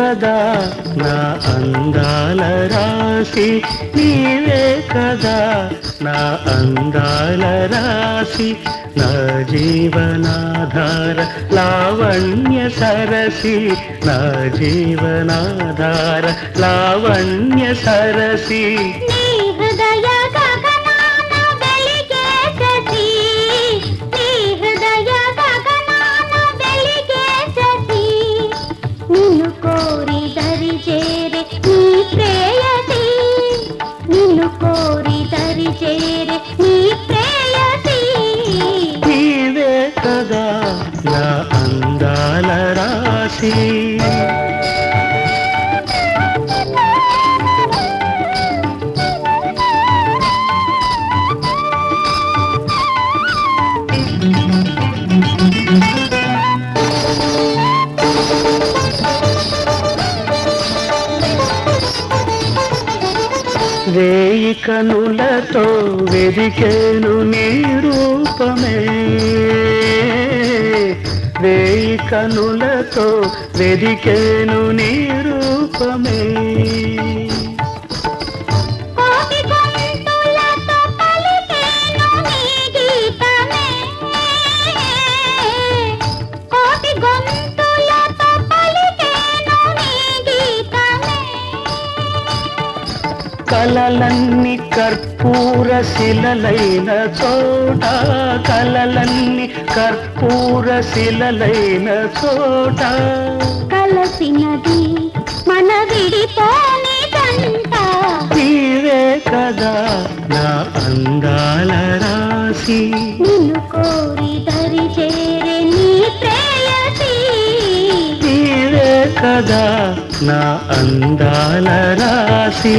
కదా నా అందాల రాశి, నీవే కదా నా అందాల రాశి, నా జీవనాధార లావణ్య సరసి, నా జీవనాధార లావణ్య సరసి. నీవే కదా నా అందాల రాశి. వేయి కనులతో వెదికేను నీ రూపమే, వేయి కనులతో వెదికేను నీ రూపమే. కలలన్నీ కర్పూర శిలలైన చోట, కలలన్నీ కర్పూర శిలలైన చోట, కలసినది మన విడిపోని దంట. నీవే కదా నా అందాల రాశి, నిన్ను కోరి దరి చేరే నీ ప్రేయసి. నీవే కదా నా అందాల రాశి.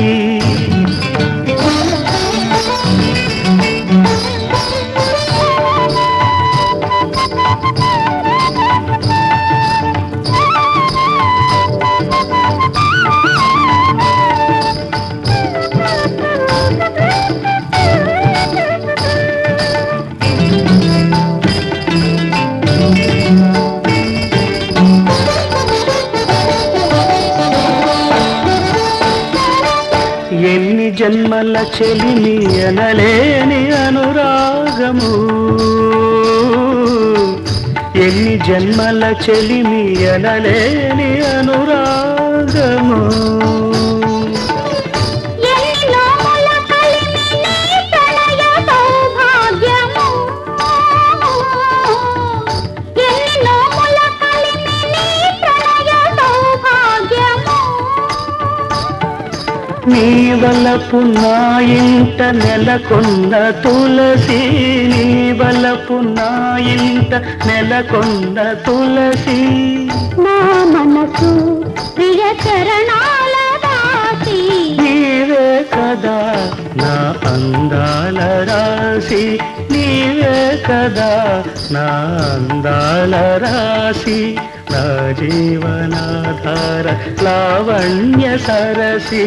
ఎన్ని జన్మల చెలిమి అనలేని అనురాగము, ఎన్ని జన్మల చెలిమి అనలేని అనురాగము. నీ వలపు నా ఇంట నెలకొన్న తులసి, నీ వలపు నా ఇంట నెలకొన్న తులసి. నా మనసు ప్రియ చరణాల దాసి, నీవే కదా నా అందాల రాశి, నీవే కదా నా అందాల రాశి, నా జీవనాధార లావణ్య సరసి,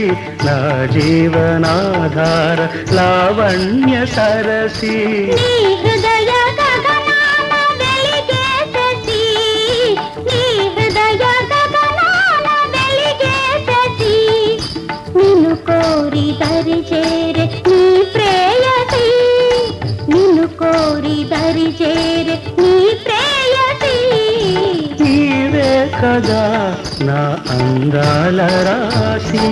నా జీవనాధార లావణ్య సరసి. నీ హృదయ గగనాన వెలిగే శశి, నీ హృదయ గగనాన వెలిగే శశి. నిన్ను కోరి దరి చేరే నీ ప్రేయసి, నిన్ను కోరి దరి చేరే నీ ప్రేయసి. నీవే కదా నా అందాల రాశి.